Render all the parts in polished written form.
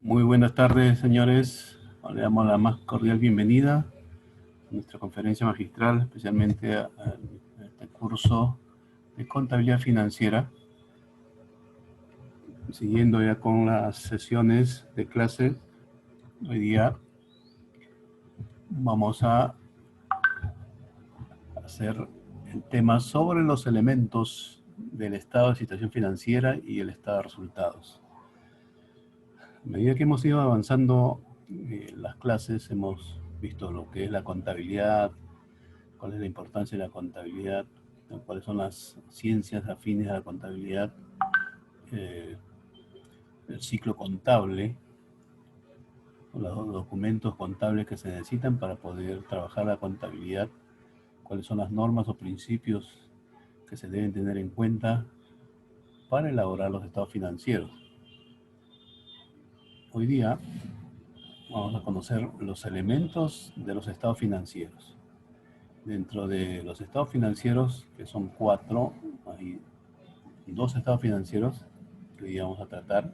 Muy buenas tardes, señores. Le damos la más cordial bienvenida a nuestra conferencia magistral, especialmente a este curso de contabilidad financiera. Siguiendo ya con las sesiones de clase, hoy día vamos a hacer el tema sobre los elementos del estado de situación financiera y el estado de resultados. A medida que hemos ido avanzando las clases, hemos visto lo que es la contabilidad, cuál es la importancia de la contabilidad, cuáles son las ciencias afines a la contabilidad, eh, el ciclo contable, los documentos contables que se necesitan para poder trabajar la contabilidad, cuáles son las normas o principios que se deben tener en cuenta para elaborar los estados financieros. Hoy día vamos a conocer los elementos de los estados financieros. Dentro de los estados financieros, que son 4, hay 2 estados financieros que hoy vamos a tratar: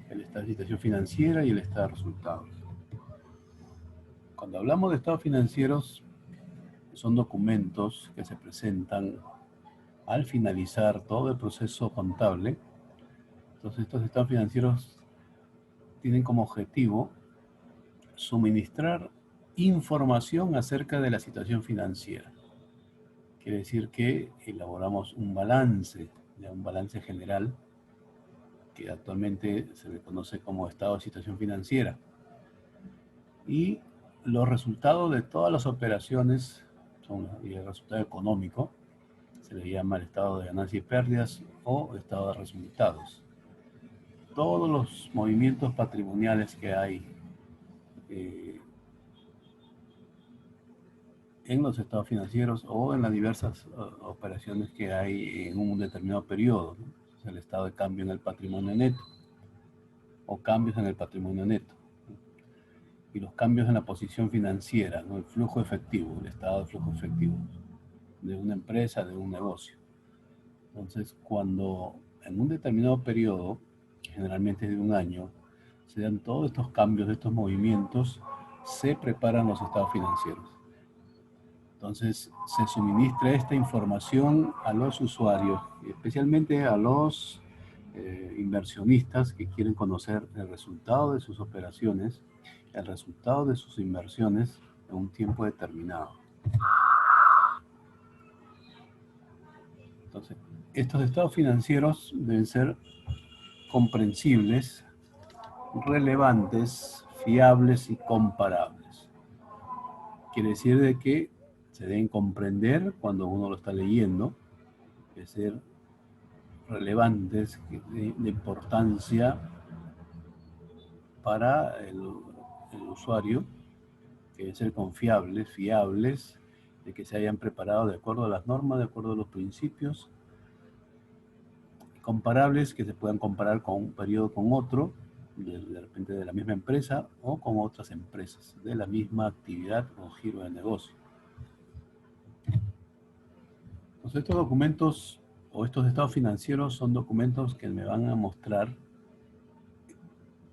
el estado de situación financiera y el estado de resultados. Cuando hablamos de estados financieros, son documentos que se presentan al finalizar todo el proceso contable. Entonces, estos estados financieros tienen como objetivo suministrar información acerca de la situación financiera. Quiere decir que elaboramos un balance general, que actualmente se le conoce como estado de situación financiera, y los resultados de todas las operaciones y el resultado económico se le llama el estado de ganancias y pérdidas o estado de resultados. Todos los movimientos patrimoniales que hay eh, en los estados financieros o en las diversas operaciones que hay en un determinado periodo, ¿no? Es el estado de cambio en el patrimonio neto o cambios en el patrimonio neto, y los cambios en la posición financiera, ¿no? El flujo efectivo, el estado de flujo efectivo de una empresa, de un negocio. Entonces, cuando en un determinado periodo, generalmente de un año, se dan todos estos cambios, estos movimientos, se preparan los estados financieros. Entonces, se suministra esta información a los usuarios, especialmente a los inversionistas que quieren conocer el resultado de sus operaciones, el resultado de sus inversiones en un tiempo determinado. Entonces, estos estados financieros deben ser comprensibles, relevantes, fiables y comparables. Quiere decir de que se deben comprender cuando uno lo está leyendo, deben ser relevantes, de importancia para el usuario, que deben ser confiables, fiables, de que se hayan preparado de acuerdo a las normas, de acuerdo a los principios, comparables, que se puedan comparar con un periodo con otro, de repente de la misma empresa o con otras empresas de la misma actividad o giro de negocio. Entonces, estos documentos o estos estados financieros son documentos que me van a mostrar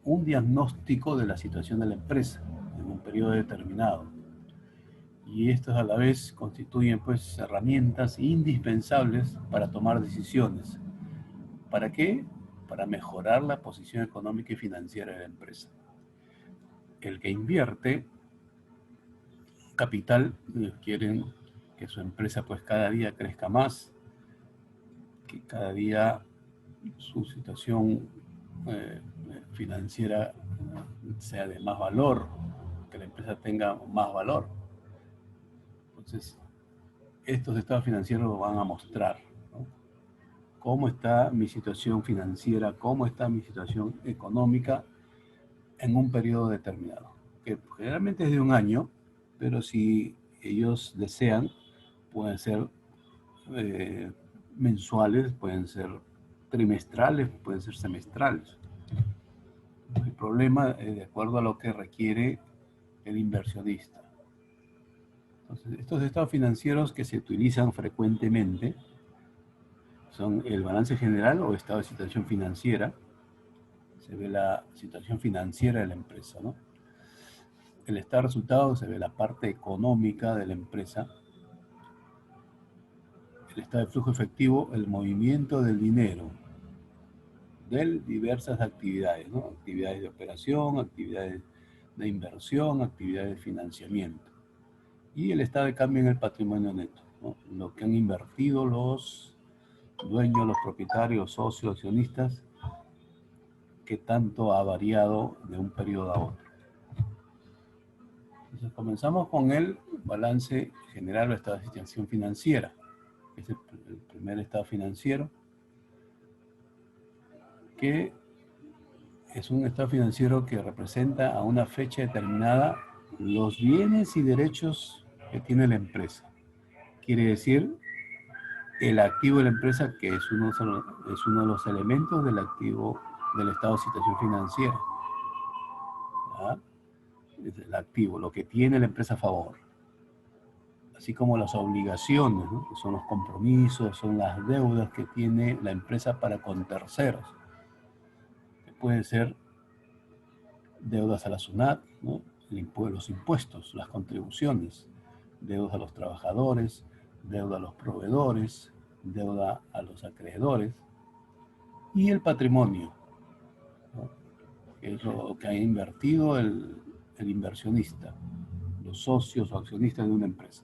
un diagnóstico de la situación de la empresa en un periodo determinado. Y estos a la vez constituyen pues herramientas indispensables para tomar decisiones. ¿Para qué? Para mejorar la posición económica y financiera de la empresa. El que invierte capital, quieren que su empresa pues cada día crezca más, que cada día su situación financiera sea de más valor, que la empresa tenga más valor. Entonces, estos estados financieros lo van a mostrar, ¿no? Cómo está mi situación financiera, cómo está mi situación económica en un periodo determinado, que generalmente es de un año, pero si ellos desean, pueden ser mensuales, pueden ser trimestrales, pueden ser semestrales. El problema es de acuerdo a lo que requiere el inversionista. Entonces, estos estados financieros que se utilizan frecuentemente son el balance general o estado de situación financiera, se ve la situación financiera de la empresa, ¿no? El estado de resultados se ve la parte económica de la empresa. El estado de flujo efectivo, el movimiento del dinero de diversas actividades, ¿no? Actividades de operación, actividades de inversión, actividades de financiamiento. Y el estado de cambio en el patrimonio neto, ¿no? Lo que han invertido los dueños, los propietarios, socios, accionistas, que tanto ha variado de un periodo a otro. Entonces comenzamos con el balance general o estado de situación financiera. Es el primer estado financiero, que es un estado financiero que representa a una fecha determinada los bienes y derechos que tiene la empresa. Quiere decir, el activo de la empresa, que es uno de los elementos del activo del estado de situación financiera. ¿Ah? Es el activo, lo que tiene la empresa a favor. Así como las obligaciones, ¿no? Que son los compromisos, son las deudas que tiene la empresa para con terceros. Que pueden ser deudas a la SUNAT, ¿no? Los impuestos, las contribuciones, deudas a los trabajadores, deuda a los proveedores, deuda a los acreedores, y el patrimonio, ¿no? Que es lo que ha invertido el inversionista, los socios o accionistas de una empresa.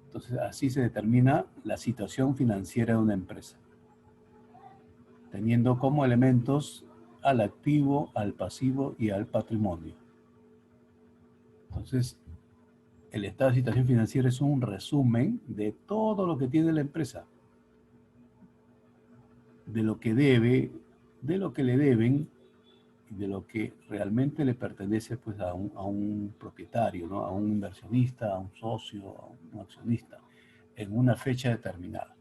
Entonces, así se determina la situación financiera de una empresa, teniendo como elementos al activo, al pasivo y al patrimonio. Entonces, el estado de situación financiera es un resumen de todo lo que tiene la empresa, de lo que debe, de lo que le deben, y de lo que realmente le pertenece pues, a un propietario, ¿no? A un inversionista, a un socio, a un accionista, en una fecha determinada.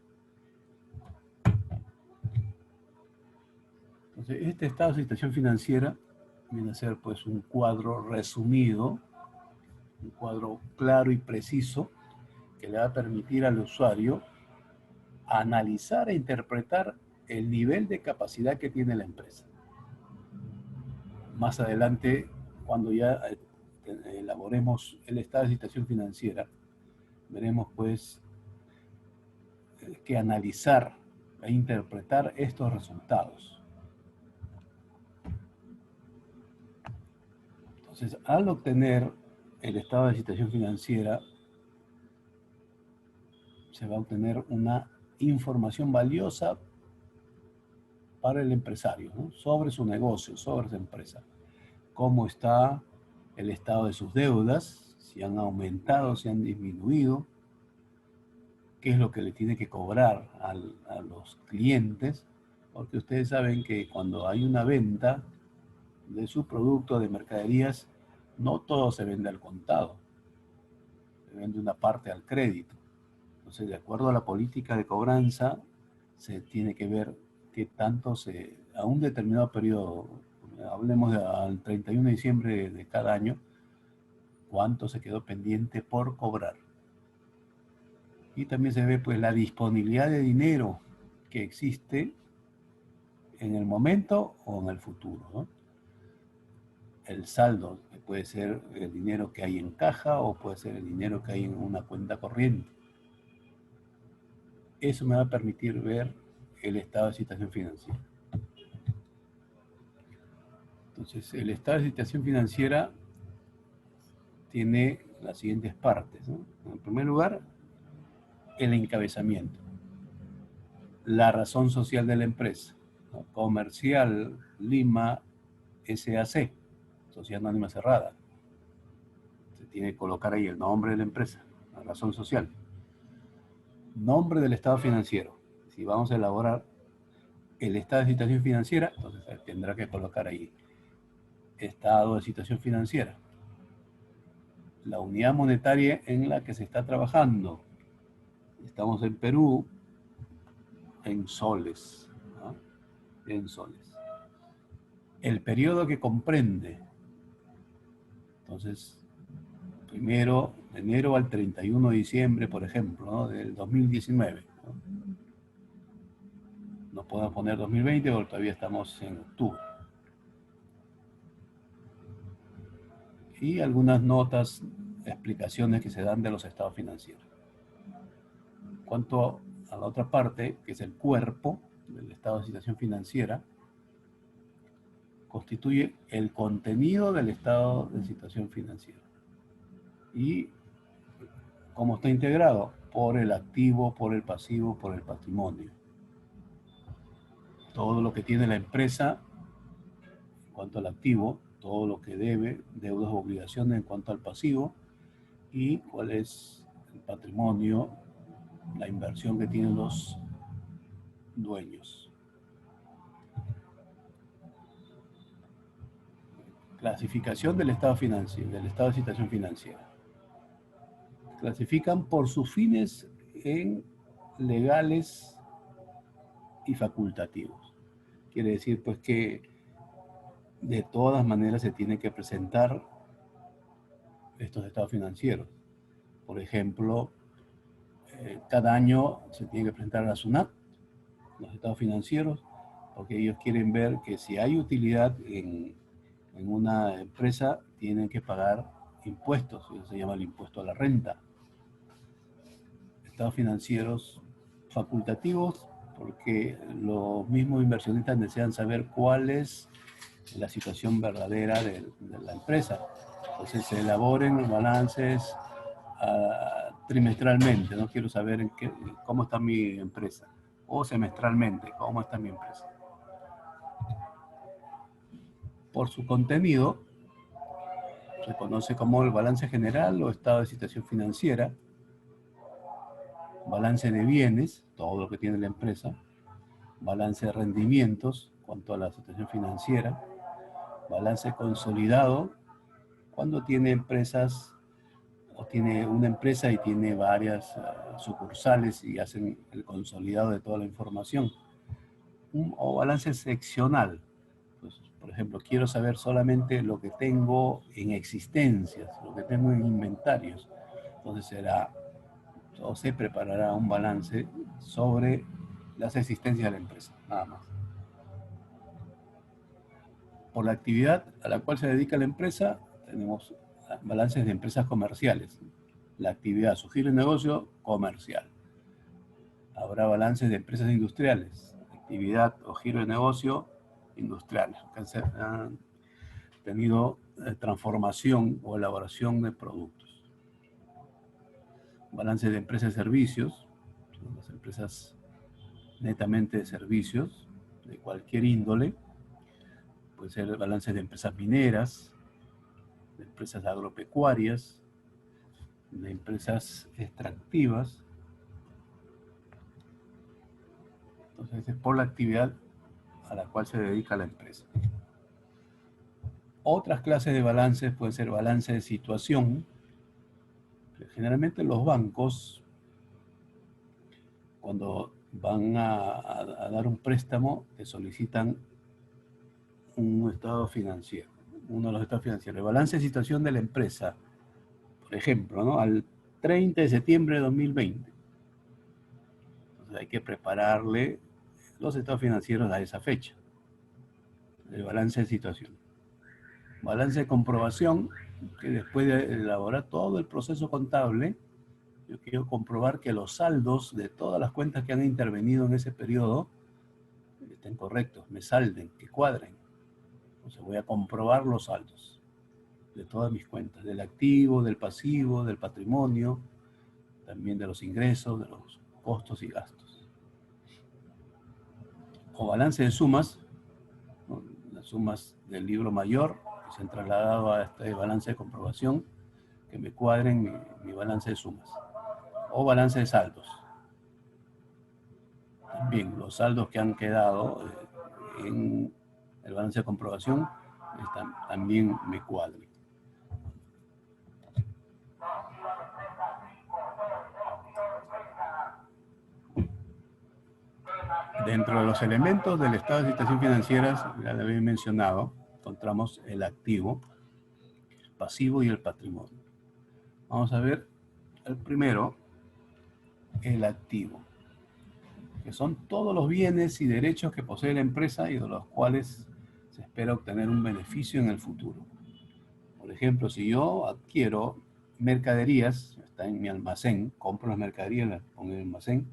Entonces, este estado de situación financiera viene a ser pues un cuadro resumido, un cuadro claro y preciso que le va a permitir al usuario analizar e interpretar el nivel de capacidad que tiene la empresa. Más adelante, cuando ya elaboremos el estado de situación financiera, veremos pues que analizar e interpretar estos resultados. Entonces, al obtener el estado de situación financiera, se va a obtener una información valiosa para el empresario, ¿no? Sobre su negocio, sobre su empresa. Cómo está el estado de sus deudas, si han aumentado, si han disminuido, qué es lo que le tiene que cobrar a los clientes, porque ustedes saben que cuando hay una venta de su producto, de mercaderías, no todo se vende al contado, se vende una parte al crédito. Entonces, de acuerdo a la política de cobranza, se tiene que ver qué tanto a un determinado periodo, hablemos al 31 de diciembre de cada año, cuánto se quedó pendiente por cobrar. Y también se ve pues la disponibilidad de dinero que existe en el momento o en el futuro, ¿no? El saldo, que puede ser el dinero que hay en caja o puede ser el dinero que hay en una cuenta corriente. Eso me va a permitir ver el estado de situación financiera. Entonces, el estado de situación financiera tiene las siguientes partes, ¿no? En primer lugar, el encabezamiento, la razón social de la empresa, ¿no? Comercial Lima SAC, Sociedad Anónima Cerrada. Se tiene que colocar ahí el nombre de la empresa, la razón social. Nombre del estado financiero. Si vamos a elaborar el estado de situación financiera, entonces tendrá que colocar ahí estado de situación financiera. La unidad monetaria en la que se está trabajando. Estamos en Perú, en soles, ¿no? En soles. El periodo que comprende. Entonces, primero de enero al 31 de diciembre, por ejemplo, ¿no? Del 2019. ¿No? No podemos poner 2020 porque todavía estamos en octubre. y algunas notas, explicaciones que se dan de los estados financieros. En cuanto a la otra parte, que es el cuerpo del estado de situación financiera, constituye el contenido del estado de situación financiera. Y cómo está integrado por el activo, por el pasivo, por el patrimonio. Todo lo que tiene la empresa en cuanto al activo, todo lo que debe, deudas o obligaciones en cuanto al pasivo, y cuál es el patrimonio, la inversión que tienen los dueños. Clasificación del estado financiero, del estado de situación financiera. Clasifican por sus fines en legales y facultativos. Quiere decir pues que de todas maneras se tiene que presentar estos estados financieros. Por ejemplo, cada año se tiene que presentar a la SUNAT los estados financieros, porque ellos quieren ver que si hay utilidad en una empresa, tienen que pagar impuestos, eso se llama el impuesto a la renta. Estados financieros facultativos, porque los mismos inversionistas desean saber cuál es la situación verdadera de la empresa. Entonces se elaboren los balances trimestralmente, no quiero saber cómo está mi empresa, o semestralmente, cómo está mi empresa. Por su contenido, se conoce como el balance general o estado de situación financiera, balance de bienes, todo lo que tiene la empresa, balance de rendimientos, cuanto a la situación financiera, balance consolidado, cuando tiene empresas o tiene una empresa y tiene varias sucursales y hacen el consolidado de toda la información. O balance seccional. Pues, por ejemplo, quiero saber solamente lo que tengo en existencias, lo que tengo en inventarios. Entonces será, o se preparará un balance sobre las existencias de la empresa, nada más. Por la actividad a la cual se dedica la empresa, tenemos balances de empresas comerciales. La actividad, su giro de negocio comercial. Habrá balances de empresas industriales, actividad o giro de negocio industrial, que han tenido transformación o elaboración de productos. Balances de empresas de servicios, son las empresas netamente de servicios, de cualquier índole. Puede ser balances de empresas mineras, de empresas agropecuarias, de empresas extractivas. Entonces, es por la actividad a la cual se dedica la empresa. Otras clases de balances pueden ser balance de situación. Generalmente los bancos, cuando van a dar un préstamo, te solicitan un estado financiero, uno de los estados financieros. El balance de situación de la empresa, por ejemplo, ¿no? Al 30 de septiembre de 2020. Entonces hay que prepararle los estados financieros a esa fecha. El balance de situación. Balance de comprobación, que después de elaborar todo el proceso contable, yo quiero comprobar que los saldos de todas las cuentas que han intervenido en ese periodo estén correctos, me salden, que cuadren. Entonces voy a comprobar los saldos de todas mis cuentas, del activo, del pasivo, del patrimonio, también de los ingresos, de los costos y gastos. O balance de sumas, ¿no? Las sumas del libro mayor que se han trasladado a este balance de comprobación, que me cuadren mi balance de sumas. O balance de saldos. También los saldos que han quedado en el balance de comprobación también me cuadren. Dentro de los elementos del estado de situación financiera, ya le había mencionado, encontramos el activo, el pasivo y el patrimonio. Vamos a ver el primero, el activo, que son todos los bienes y derechos que posee la empresa y de los cuales se espera obtener un beneficio en el futuro. Por ejemplo, si yo adquiero mercaderías, está en mi almacén, compro las mercaderías, las pongo en el almacén,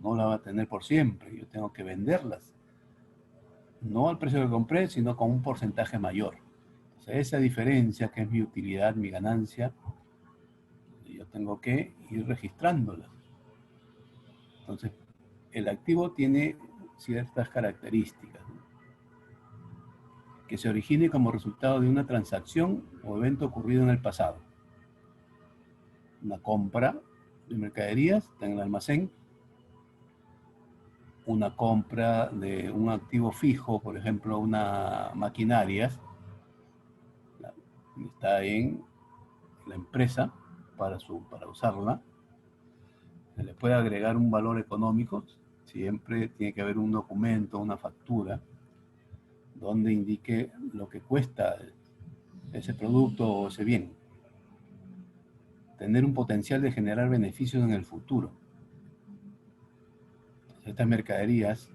no las va a tener por siempre, yo tengo que venderlas. No al precio que compré, sino con un porcentaje mayor. Entonces, esa diferencia, que es mi utilidad, mi ganancia, yo tengo que ir registrándola. Entonces, el activo tiene ciertas características, ¿no? Que se origine como resultado de una transacción o evento ocurrido en el pasado. Una compra de mercaderías, está en el almacén. Una compra de un activo fijo, por ejemplo, una maquinaria, está en la empresa para usarla. Se le puede agregar un valor económico, siempre tiene que haber un documento, una factura, donde indique lo que cuesta ese producto o ese bien. Tener un potencial de generar beneficios en el futuro. Estas mercaderías,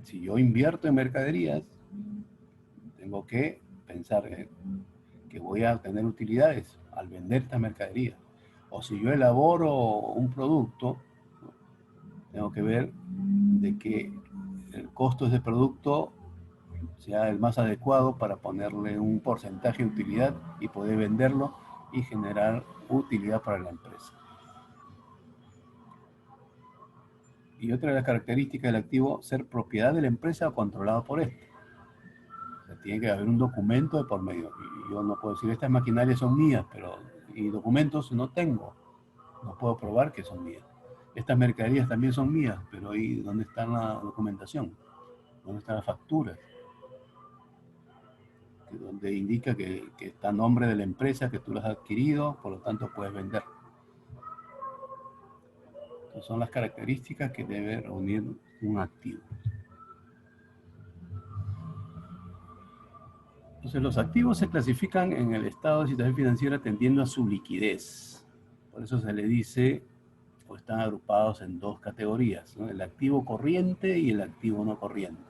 si yo invierto en mercaderías, tengo que pensar que voy a tener utilidades al vender esta mercadería. O si yo elaboro un producto, tengo que ver de que el costo de ese producto sea el más adecuado para ponerle un porcentaje de utilidad y poder venderlo y generar utilidad para la empresa. Y otra de las características del activo, ser propiedad de la empresa o controlado por éste. O sea, tiene que haber un documento de por medio. Y yo no puedo decir, estas maquinarias son mías, pero y documentos no tengo. No puedo probar que son mías. Estas mercaderías también son mías, pero ahí, ¿dónde está la documentación? ¿Dónde están las facturas? Donde indica que está a nombre de la empresa, que tú las has adquirido, por lo tanto puedes vender. Esas son las características que debe reunir un activo. Entonces, los activos se clasifican en el estado de situación financiera atendiendo a su liquidez. Por eso se le dice, o están agrupados en dos categorías, ¿no? El activo corriente y el activo no corriente.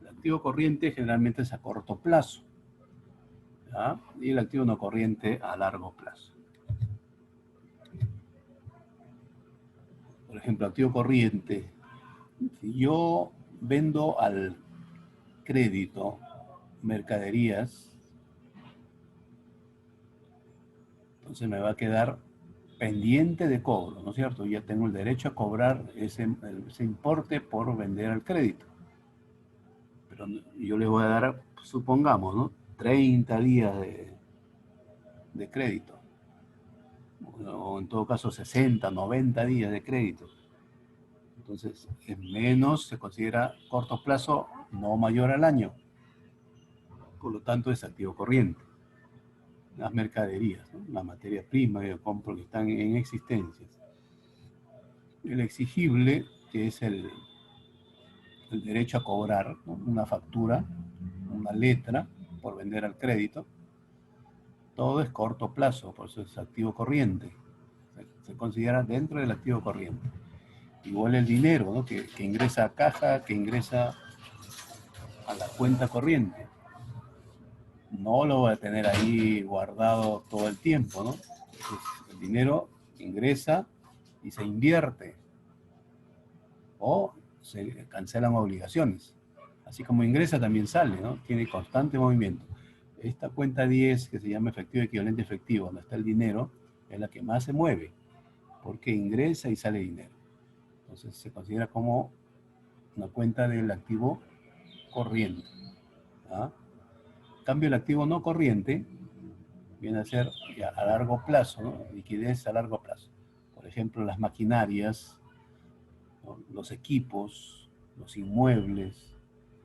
El activo corriente generalmente es a corto plazo, ¿ya? Y el activo no corriente a largo plazo. Por ejemplo, activo corriente. Si yo vendo al crédito mercaderías, entonces me va a quedar pendiente de cobro, ¿no es cierto? Ya tengo el derecho a cobrar ese importe por vender al crédito. Pero yo le voy a dar, supongamos, ¿no? 30 días de crédito. O en todo caso 60, 90 días de crédito. Entonces, en menos se considera corto plazo, no mayor al año. Por lo tanto, es activo corriente. Las mercaderías, ¿no? La materia prima que yo compro que están en existencias. El exigible, que es el derecho a cobrar, ¿no? Una factura, una letra por vender al crédito. Todo es corto plazo, por eso es activo corriente. Se considera dentro del activo corriente. Igual el dinero, ¿no? que ingresa a caja, que ingresa a la cuenta corriente. No lo voy a tener ahí guardado todo el tiempo, ¿no? Entonces, el dinero ingresa y se invierte o se cancelan obligaciones. Así como ingresa también sale, ¿no? Tiene constante movimiento. Esta cuenta 10, que se llama efectivo equivalente efectivo, donde está el dinero, es la que más se mueve, porque ingresa y sale dinero. Entonces se considera como una cuenta del activo corriente. ¿Ah? En cambio, el activo no corriente viene a ser ya a largo plazo, ¿no? Liquidez a largo plazo. Por ejemplo, las maquinarias, ¿no? Los equipos, los inmuebles,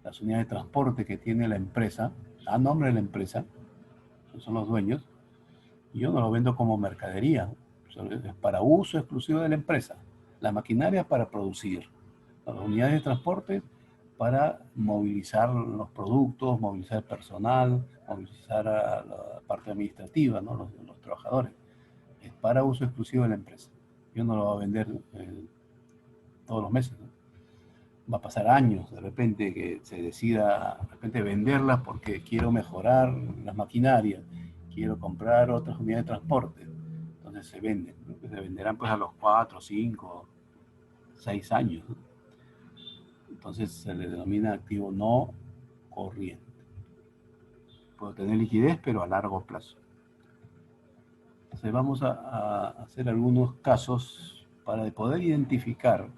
las unidades de transporte que tiene la empresa, a nombre de la empresa, son los dueños, y yo no lo vendo como mercadería, es para uso exclusivo de la empresa. La maquinaria para producir, las unidades de transporte para movilizar los productos, movilizar el personal, movilizar a la parte administrativa, ¿no? Los trabajadores. Es para uso exclusivo de la empresa. Yo no lo voy a vender todos los meses, ¿no? Va a pasar años de repente que se decida de repente venderlas porque quiero mejorar las maquinarias, quiero comprar otras unidades de transporte. Entonces se venden, ¿no? Se venderán pues a los 4, 5, 6 años, ¿no? Entonces se le denomina activo no corriente. Puedo tener liquidez, pero a largo plazo. Entonces vamos a hacer algunos casos para poder identificar,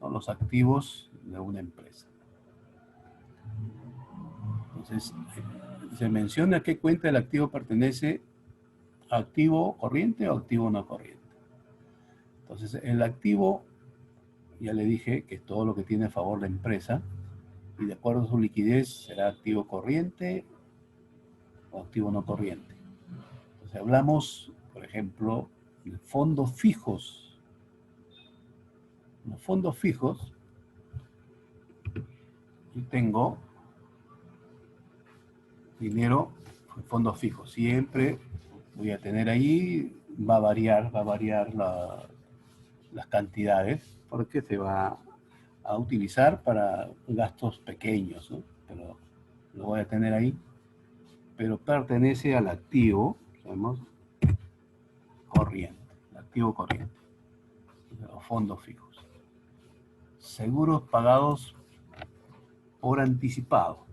¿no?, los activos de una empresa. Entonces, se menciona a qué cuenta el activo pertenece, activo corriente o activo no corriente. Entonces, el activo, ya le dije que es todo lo que tiene a favor la empresa, y de acuerdo a su liquidez será activo corriente o activo no corriente. Entonces, hablamos, por ejemplo, de fondos fijos. Los fondos fijos, yo tengo dinero en fondos fijos. Siempre voy a tener ahí, va a variar las cantidades, porque se va a utilizar para gastos pequeños, ¿no? Pero lo voy a tener ahí, pero pertenece al activo, sabemos, corriente, el activo corriente, los fondos fijos. Seguros pagados por anticipado.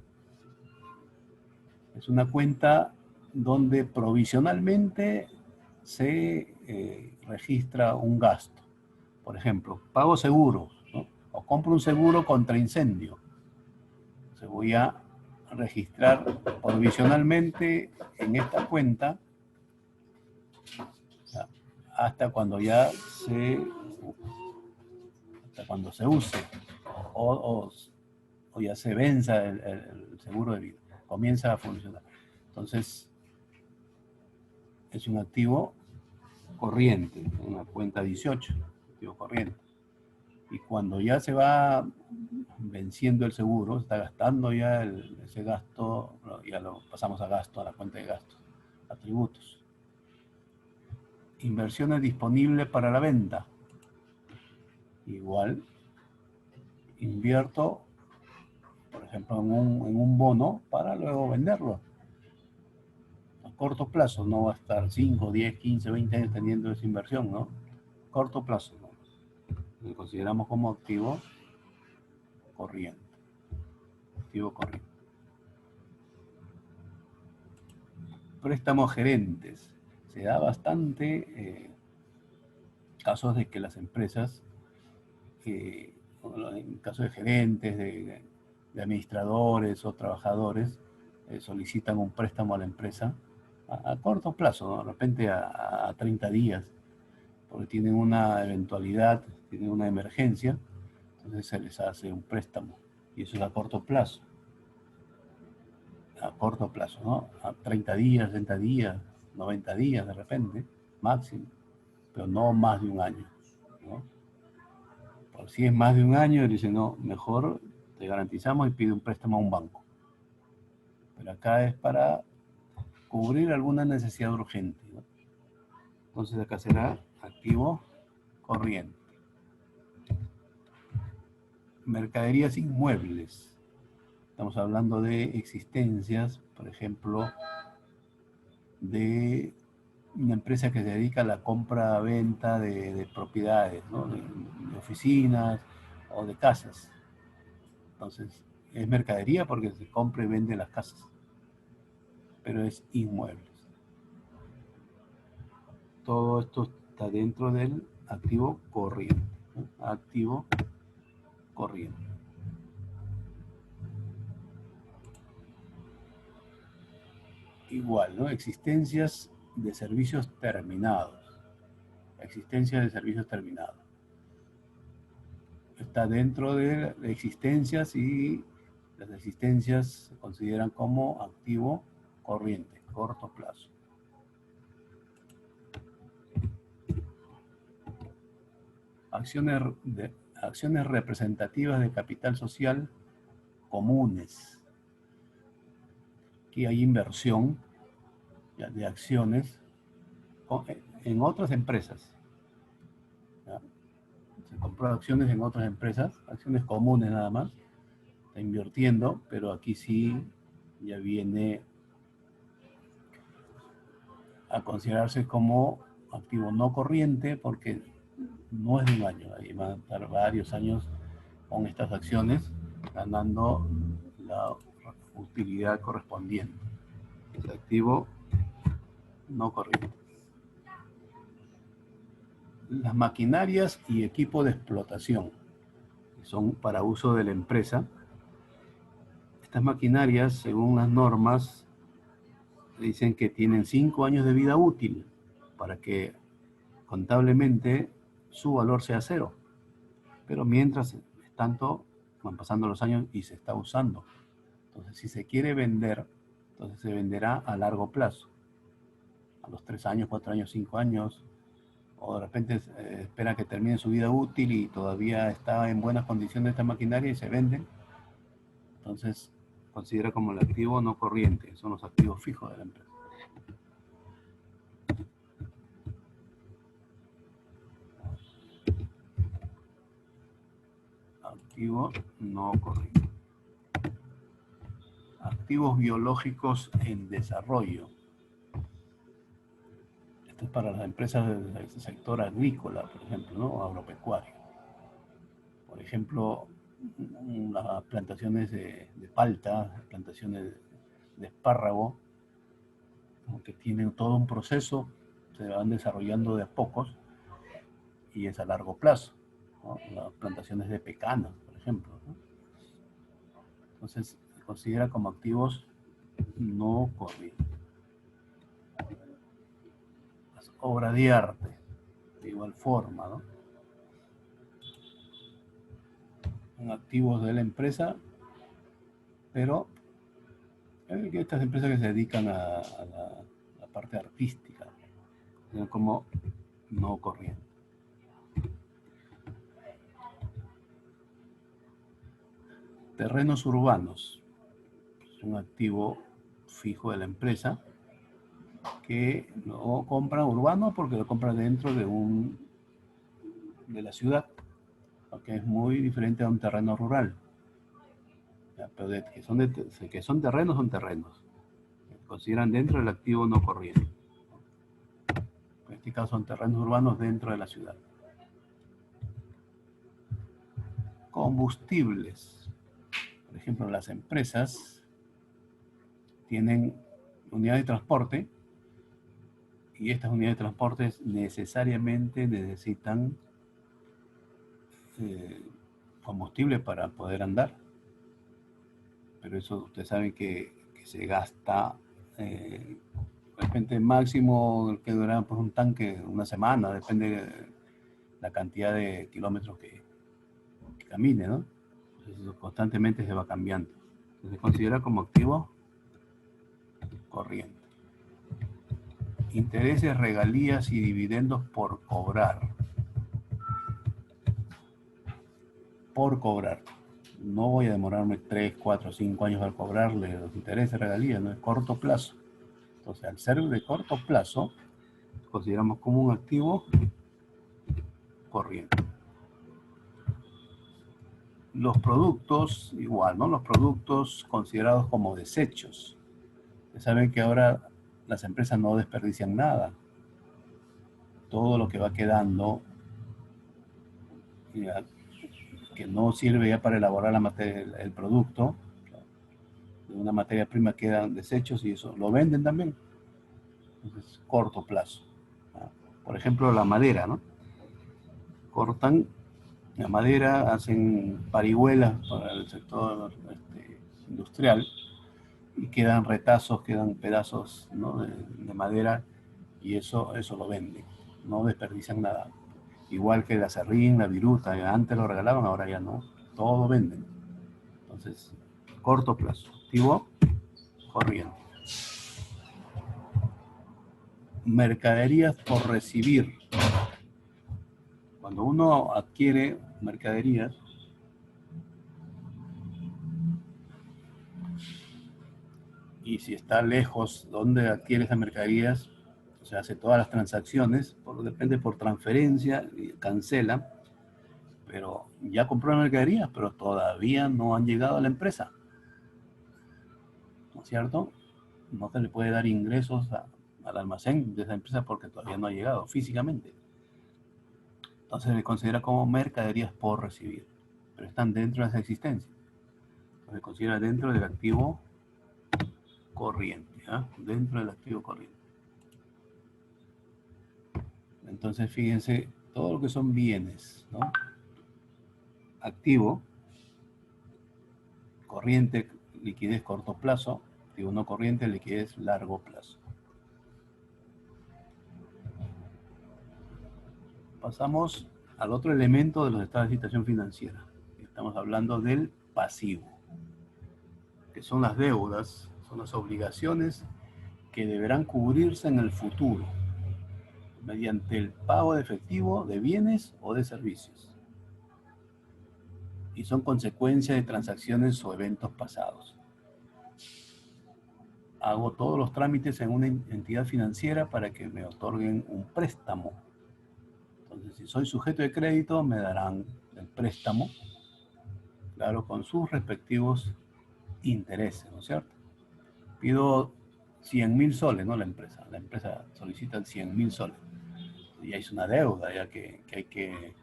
Es una cuenta donde provisionalmente se registra un gasto. Por ejemplo, pago seguros, ¿no? O compro un seguro contra incendio. Se voy a registrar provisionalmente en esta cuenta hasta cuando ya se use o ya se venza el seguro de vida, comienza a funcionar. Entonces, es un activo corriente, una cuenta 18, activo corriente. Y cuando ya se va venciendo el seguro, está gastando ya ese gasto, ya lo pasamos a gasto, a la cuenta de gastos, atributos. Inversiones disponibles para la venta. Igual, invierto, por ejemplo, en un bono para luego venderlo. A corto plazo, no va a estar 5, 10, 15, 20 años teniendo esa inversión, ¿no? Corto plazo, ¿no? Lo consideramos como activo corriente. Activo corriente. Préstamos gerentes. Se da bastante casos de que las empresas, en caso de gerentes, de administradores o trabajadores, solicitan un préstamo a la empresa a corto plazo, ¿no? De repente a 30 días, porque tienen una eventualidad, tienen una emergencia, entonces se les hace un préstamo, y eso es a corto plazo. A corto plazo, ¿no? A 30 días, 60 días, 90 días de repente, máximo, pero no más de un año, ¿no? Por si es más de un año, dicen, no, mejor te garantizamos y pide un préstamo a un banco. Pero acá es para cubrir alguna necesidad urgente, ¿no? Entonces acá será activo corriente. Mercaderías inmuebles. Estamos hablando de existencias, por ejemplo, de una empresa que se dedica a la compra-venta de propiedades, ¿no? De oficinas o de casas. Entonces, es mercadería porque se compra y vende las casas, pero es inmuebles. Todo esto está dentro del activo corriente, ¿no? Activo corriente. Igual, ¿no? Existencias de servicios terminados. Existencia de servicios terminados. Está dentro de existencias, y las existencias se consideran como activo corriente, corto plazo. Acciones representativas de capital social comunes. Aquí hay inversión de acciones en otras empresas, ¿ya? Se compró acciones en otras empresas, acciones comunes nada más, está invirtiendo, pero aquí sí ya viene a considerarse como activo no corriente porque no es de un año. Ahí van a estar varios años con estas acciones ganando la utilidad correspondiente. Es activo no corriente. Las maquinarias y equipo de explotación son para uso de la empresa. Estas maquinarias, según las normas, dicen que tienen 5 años de vida útil para que contablemente su valor sea cero. Pero mientras tanto van pasando los años y se está usando. Entonces, si se quiere vender, entonces se venderá a largo plazo. A los 3 años, 4 años, 5 años, o de repente espera que termine su vida útil y todavía está en buenas condiciones esta maquinaria y se venden. Entonces, considera como el activo no corriente, son los activos fijos de la empresa. Activo no corriente. Activos biológicos en desarrollo. Esto es para las empresas del sector agrícola, por ejemplo, ¿no? O agropecuario. Por ejemplo, las plantaciones de palta, plantaciones de espárrago, que tienen todo un proceso, se van desarrollando de a pocos y es a largo plazo, ¿no? Las plantaciones de pecanas, por ejemplo, ¿no? Entonces, se considera como activos no corrientes. Las obras de arte, de igual forma, ¿no? Son activos de la empresa, pero estas empresas que se dedican a la parte artística, como no corriente. Terrenos urbanos, es un activo fijo de la empresa que lo compra urbano porque lo compra dentro de la ciudad, que es muy diferente a un terreno rural. Pero que son terrenos, se consideran dentro del activo no corriente. En este caso son terrenos urbanos dentro de la ciudad. Combustibles. Por ejemplo, las empresas tienen unidades de transporte y estas unidades de transporte necesariamente necesitan combustible para poder andar. Pero eso ustedes saben que se gasta de repente máximo que dura por un tanque una semana, depende de la cantidad de kilómetros que camine, ¿no? Entonces eso constantemente se va cambiando. Entonces se considera como activo corriente. Intereses, regalías y dividendos por cobrar. Por cobrar. No voy a demorarme 3, 4, 5 años al cobrarle los intereses, regalías, no es corto plazo. Entonces, al ser de corto plazo, consideramos como un activo corriente. Los productos, igual, ¿no? Los productos considerados como desechos. Ustedes saben que ahora las empresas no desperdician nada. Todo lo que va quedando, que no sirve ya para elaborar el producto, de una materia prima quedan desechos y eso lo venden también. Entonces, corto plazo. Por ejemplo, la madera, ¿no? Cortan la madera, hacen parihuelas para el sector industrial y quedan retazos, quedan pedazos, ¿no? de madera y eso lo venden. No desperdician nada. Igual que el acerrín, la viruta, antes lo regalaban, ahora ya no. Todo venden. Entonces, corto plazo. Activo corriente. Mercaderías por recibir. Cuando uno adquiere mercaderías, y si está lejos donde adquiere esas mercaderías, o sea, hace todas las transacciones, depende por transferencia, y cancela, pero ya compró la mercadería, pero todavía no han llegado a la empresa, ¿no es cierto? No se le puede dar ingresos al almacén de esa empresa porque todavía no ha llegado físicamente. Entonces se considera como mercaderías por recibir, pero están dentro de esa existencia. Se considera dentro del activo corriente, dentro del activo corriente. Entonces fíjense, todo lo que son bienes, ¿no? Activo, corriente, liquidez corto plazo, activo no corriente, liquidez largo plazo. Pasamos al otro elemento de los estados de situación financiera. Estamos hablando del pasivo, que son las deudas, son las obligaciones que deberán cubrirse en el futuro mediante el pago de efectivo de bienes o de servicios. Y son consecuencia de transacciones o eventos pasados. Hago todos los trámites en una entidad financiera para que me otorguen un préstamo. Entonces, si soy sujeto de crédito, me darán el préstamo, claro, con sus respectivos intereses, ¿no es cierto? Pido 100.000 soles, ¿no? La empresa solicita 100.000 soles. Ya es una deuda, ya que hay que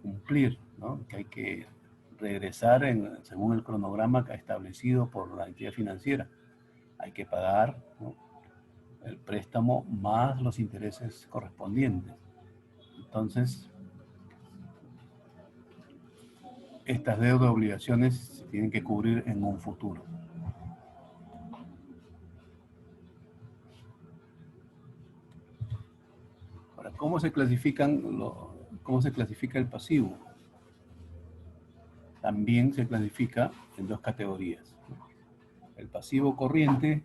cumplir, ¿no? Que hay que regresar según el cronograma que ha establecido por la entidad financiera. Hay que pagar, ¿no?, el préstamo más los intereses correspondientes. Entonces, estas deudas y obligaciones se tienen que cubrir en un futuro. Ahora, ¿cómo se clasifica el pasivo? También se clasifica en dos categorías: el pasivo corriente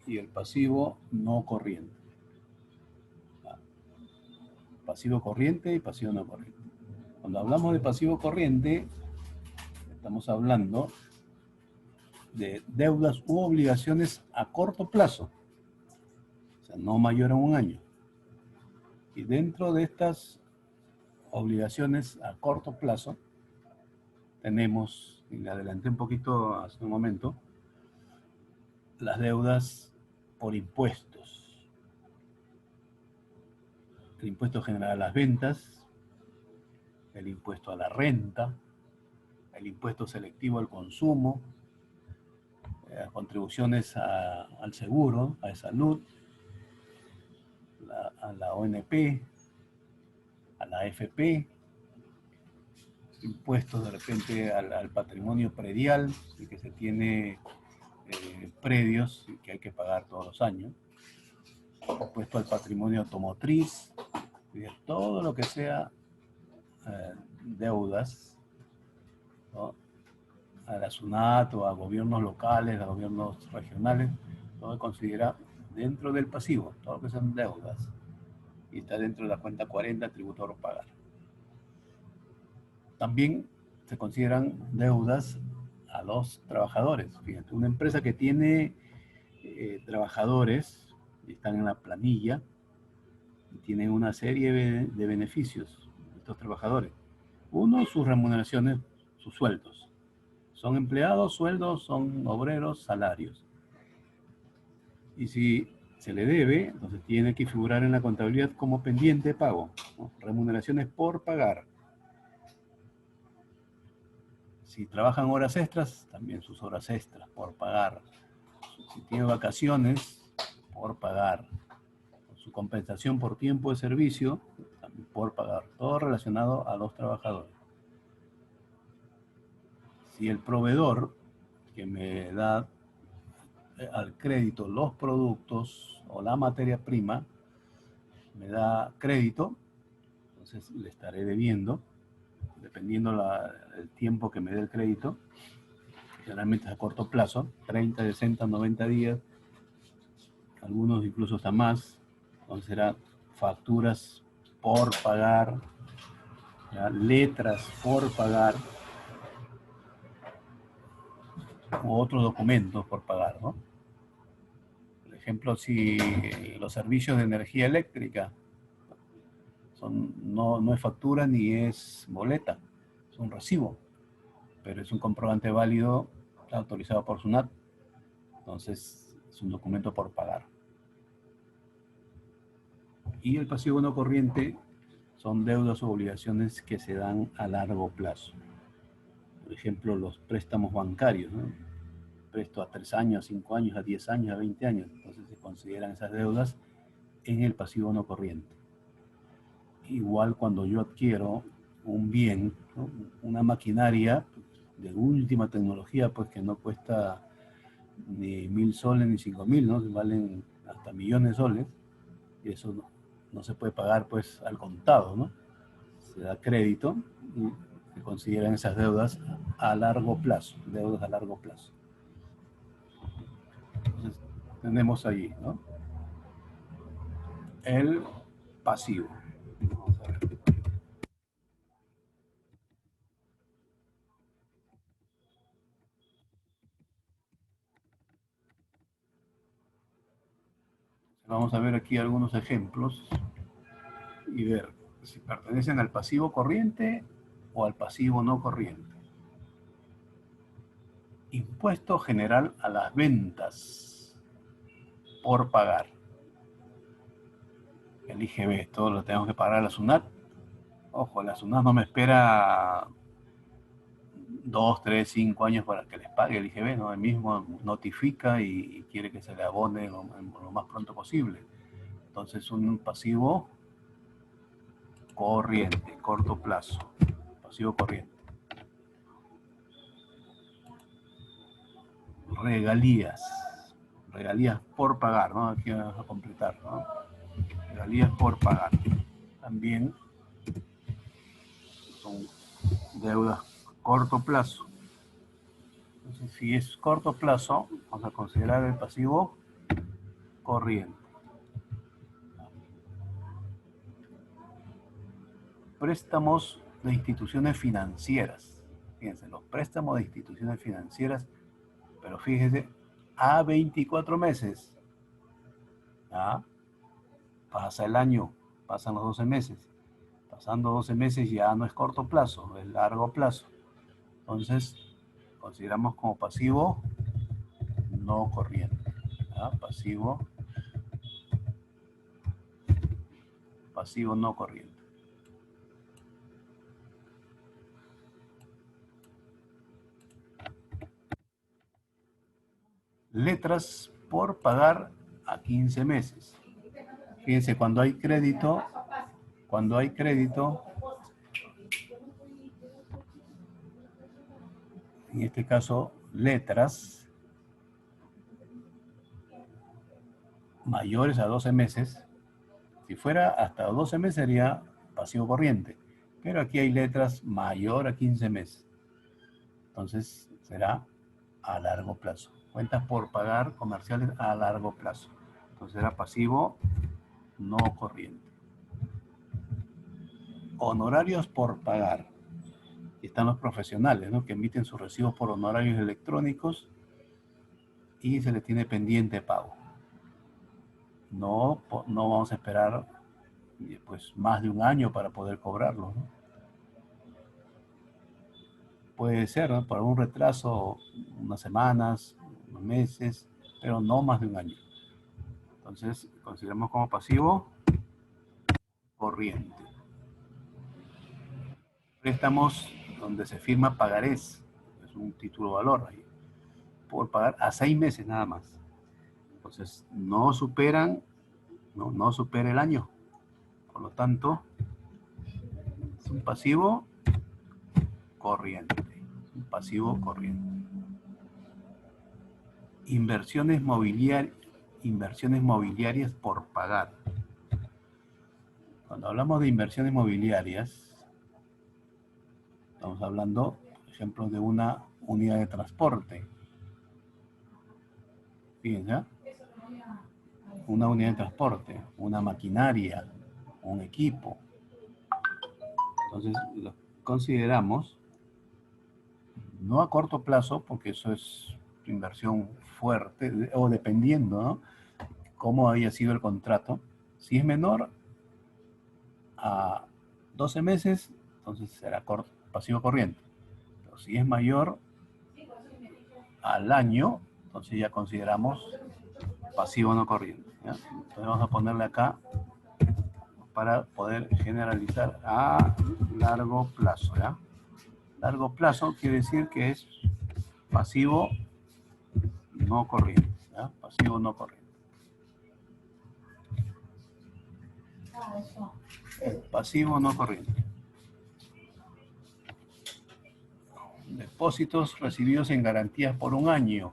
y el pasivo no corriente. Pasivo corriente y pasivo no corriente. Cuando hablamos de pasivo corriente, estamos hablando de deudas u obligaciones a corto plazo, o sea, no mayor a un año. Y dentro de estas obligaciones a corto plazo, tenemos, y le adelanté un poquito hace un momento, las deudas por impuestos. El impuesto general a las ventas, el impuesto a la renta, el impuesto selectivo al consumo, contribuciones al seguro, a salud, a la ONP, a la AFP, impuestos de repente al patrimonio predial, y que se tiene predios que hay que pagar todos los años, impuesto al patrimonio automotriz, todo lo que sea deudas, ¿no?, a la SUNAT o a gobiernos locales, a gobiernos regionales, todo se considera dentro del pasivo, todo lo que son deudas, y está dentro de la cuenta 40, tributo por pagar. También se consideran deudas a los trabajadores. Fíjate, una empresa que tiene trabajadores y están en la planilla y tienen una serie de beneficios, estos trabajadores. Uno, sus remuneraciones, sus sueldos. Son empleados, sueldos, son obreros, salarios. Y si se le debe, entonces tiene que figurar en la contabilidad como pendiente de pago, ¿no? Remuneraciones por pagar. Si trabajan horas extras, también sus horas extras por pagar. Si tiene vacaciones, por pagar. Su compensación por tiempo de servicio, también por pagar. Todo relacionado a los trabajadores. Si el proveedor que me da al crédito los productos o la materia prima me da crédito, entonces le estaré debiendo, dependiendo el tiempo que me dé el crédito. Generalmente es a corto plazo, 30, 60, 90 días, algunos incluso hasta más. Entonces serán facturas por pagar, ¿ya?, letras por pagar, u otros documentos por pagar, ¿no? Por ejemplo, si los servicios de energía eléctrica no es factura ni es boleta, es un recibo, pero es un comprobante válido autorizado por SUNAT, entonces es un documento por pagar. Y el pasivo no corriente son deudas o obligaciones que se dan a largo plazo. Por ejemplo, los préstamos bancarios, ¿no? Presto a 3 años, a 5 años, a 10 años, a 20 años. Entonces se consideran esas deudas en el pasivo no corriente. Igual cuando yo adquiero un bien, ¿no? Una maquinaria de última tecnología, pues que no cuesta ni 1.000 soles ni 5.000, ¿no? Valen hasta millones de soles, y eso no se puede pagar pues al contado, ¿no? Se da crédito y se consideran esas deudas a largo plazo, deudas a largo plazo. Entonces tenemos allí, ¿no? El pasivo. Vamos a ver. Vamos a ver aquí algunos ejemplos y ver si pertenecen al pasivo corriente o al pasivo no corriente. Impuesto general a las ventas por pagar. El IGB, todo lo tenemos que pagar a la SUNAT. Ojo, la SUNAT no me espera 2, 3, 5 años para que les pague el IGB, ¿no? Él mismo notifica y quiere que se le abone lo más pronto posible. Entonces, un pasivo corriente, corto plazo, pasivo corriente. Regalías, regalías por pagar, ¿no? Aquí vamos a completar, ¿no? Regalías por pagar. También son deudas corto plazo. Entonces, si es corto plazo, vamos a considerar el pasivo corriente. Préstamos de instituciones financieras. Fíjense, los préstamos de instituciones financieras, pero fíjense, a 24 meses. ¿Ah? Pasa el año, pasan los 12 meses. Pasando 12 meses ya no es corto plazo, es largo plazo. Entonces, consideramos como pasivo no corriente. ¿Ah? Pasivo no corriente. Letras por pagar a 15 meses. Fíjense, cuando hay crédito, en este caso, letras mayores a 12 meses, si fuera hasta 12 meses sería pasivo corriente, pero aquí hay letras mayor a 15 meses. Entonces será a largo plazo. Cuentas por pagar comerciales a largo plazo. Entonces será pasivo no corriente. Honorarios por pagar. Y están los profesionales, ¿no? Que emiten sus recibos por honorarios electrónicos y se les tiene pendiente pago. No vamos a esperar pues más de un año para poder cobrarlo, ¿no? Puede ser, ¿no? Por algún retraso, unas semanas, unos meses, pero no más de un año. Entonces, consideramos como pasivo corriente. Préstamos donde se firma pagarés, es un título de valor ahí, por pagar a 6 meses nada más. Entonces, no supera el año. Por lo tanto, es un pasivo corriente. Un pasivo corriente. Inversiones mobiliarias por pagar. Cuando hablamos de inversiones mobiliarias, estamos hablando, por ejemplo, de una unidad de transporte. Fíjense, una unidad de transporte, una maquinaria, un equipo. Entonces, lo consideramos no a corto plazo, porque eso es inversión fuerte, o dependiendo, ¿no? Cómo haya sido el contrato. Si es menor a 12 meses, entonces será pasivo corriente. Pero si es mayor al año, entonces ya consideramos pasivo no corriente, ¿ya? Entonces vamos a ponerle acá para poder generalizar a largo plazo, ¿ya? Largo plazo quiere decir que es pasivo no corriente, ¿ya? Pasivo no corriente. Pasivo no corriente. Depósitos recibidos en garantías por un año.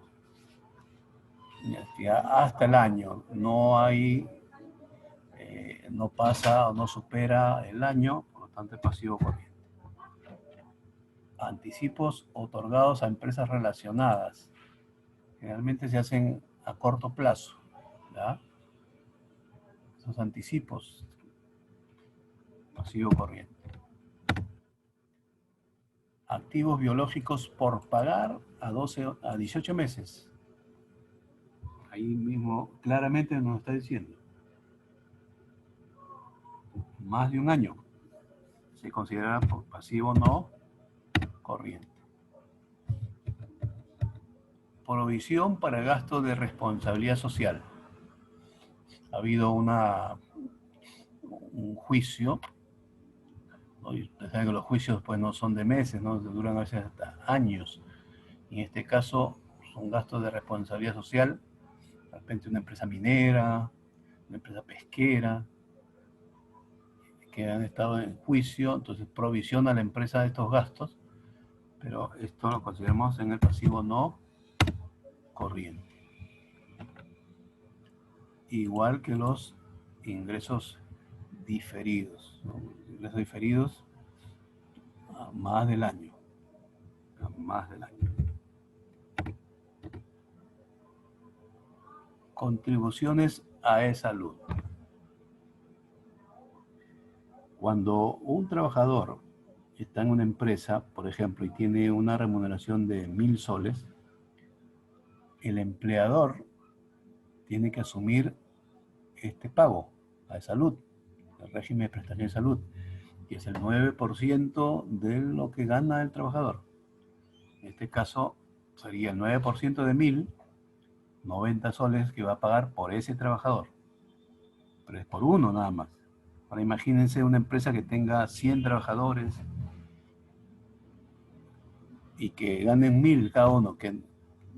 Ya, hasta el año. No hay, no pasa o no supera el año, por lo tanto es pasivo corriente. Anticipos otorgados a empresas relacionadas. Generalmente se hacen a corto plazo, ¿ya? Esos anticipos, pasivo corriente. Activos biológicos por pagar a 18 meses. Ahí mismo claramente nos está diciendo. Más de un año. Se considera pasivo no corriente. Provisión para gasto de responsabilidad social. Ha habido un juicio. Ustedes saben que los juicios pues no son de meses, ¿no? Duran a veces hasta años. En este caso son gastos de responsabilidad social, de repente una empresa minera, una empresa pesquera, que han estado en juicio, entonces provisiona a la empresa de estos gastos, pero esto lo consideramos en el pasivo no corriente. Igual que los ingresos diferidos, ¿no? Ingresos diferidos a más del año. A más del año. Contribuciones a e-salud. Cuando un trabajador está en una empresa, por ejemplo, y tiene una remuneración de 1.000 soles, el empleador tiene que asumir este pago a salud, el régimen de prestación de salud, que es el 9% de lo que gana el trabajador. En este caso sería el 9% de 1.000, 90 soles que va a pagar por ese trabajador, pero es por uno nada más. Ahora imagínense una empresa que tenga 100 trabajadores y que ganen 1.000 cada uno, que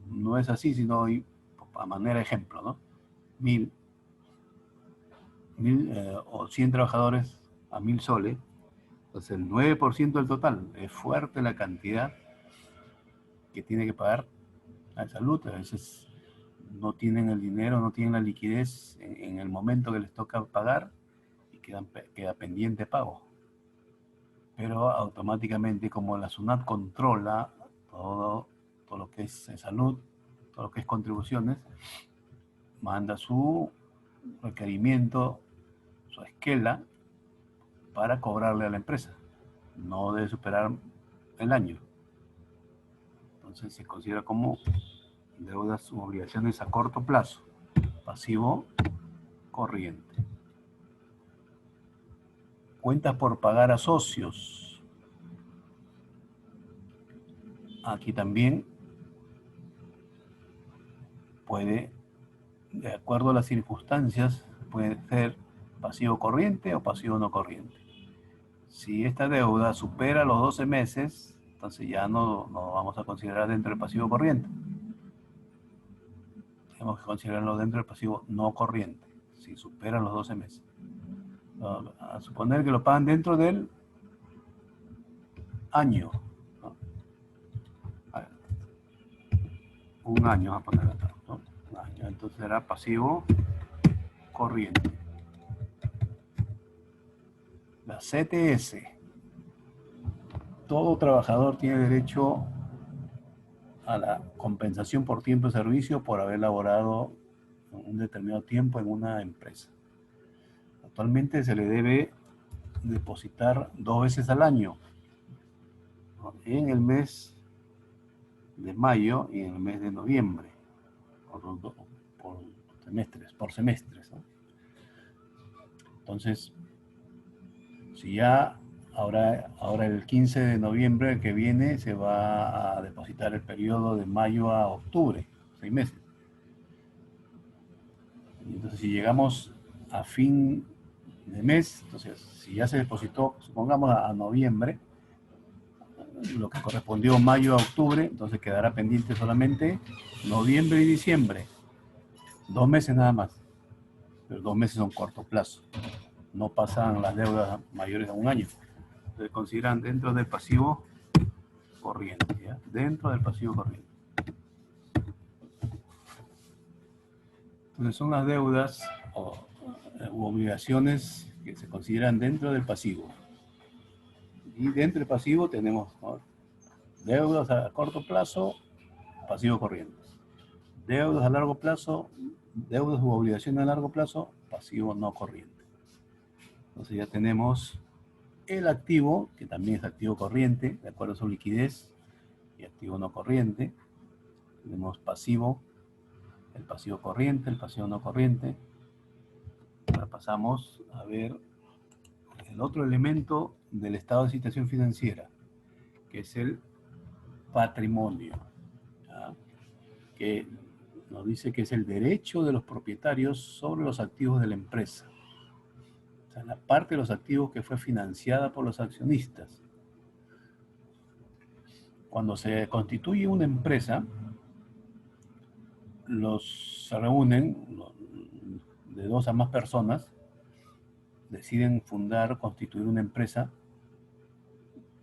no es así, sino a manera de ejemplo, ¿no? 1.000 o 100 trabajadores a 1.000 soles, entonces el 9% del total. Es fuerte la cantidad que tiene que pagar a salud. A veces no tienen el dinero, no tienen la liquidez en el momento que les toca pagar y queda pendiente pago. Pero automáticamente, como la SUNAT controla todo lo que es salud, todo lo que es contribuciones, manda su requerimiento, su esquela, para cobrarle a la empresa. No debe superar el año. Entonces se considera como deudas u obligaciones a corto plazo, pasivo corriente. Cuentas por pagar a socios. Aquí también puede, de acuerdo a las circunstancias, puede ser pasivo corriente o pasivo no corriente. Si esta deuda supera los 12 meses, entonces ya no vamos a considerar dentro del pasivo corriente. Tenemos que considerarlo dentro del pasivo no corriente, si supera los 12 meses. A suponer que lo pagan dentro del año. ¿No? Un año, vamos a poner acá, ¿no? Un año, entonces será pasivo corriente. La CTS. Todo trabajador tiene derecho a la compensación por tiempo de servicio por haber laborado un determinado tiempo en una empresa. Actualmente se le debe depositar 2 veces al año, ¿no? En el mes de mayo y en el mes de noviembre, por semestres, ¿no? Entonces, si ya ahora el 15 de noviembre que viene se va a depositar el periodo de mayo a octubre, 6 meses. Y entonces si llegamos a fin de mes. Entonces, si ya se depositó, supongamos a noviembre, lo que correspondió mayo a octubre, entonces quedará pendiente solamente noviembre y diciembre. 2 meses nada más. Pero 2 meses son corto plazo. No pasan las deudas mayores a un año. Se consideran dentro del pasivo corriente. ¿Ya? Dentro del pasivo corriente. Entonces son las deudas u obligaciones que se consideran dentro del pasivo. Y dentro del pasivo tenemos, ¿no?, deudas a corto plazo, pasivo corriente. Deudas a largo plazo, deudas u obligaciones a largo plazo, pasivo no corriente. Entonces ya tenemos el activo, que también es activo corriente, de acuerdo a su liquidez, y activo no corriente. Tenemos pasivo, el pasivo corriente, el pasivo no corriente. Ahora pasamos a ver el otro elemento del estado de situación financiera, que es el patrimonio, ¿ya?, que nos dice que es el derecho de los propietarios sobre los activos de la empresa. O sea, la parte de los activos que fue financiada por los accionistas. Cuando se constituye una empresa, se reúnen de 2 a más personas, deciden fundar, constituir una empresa,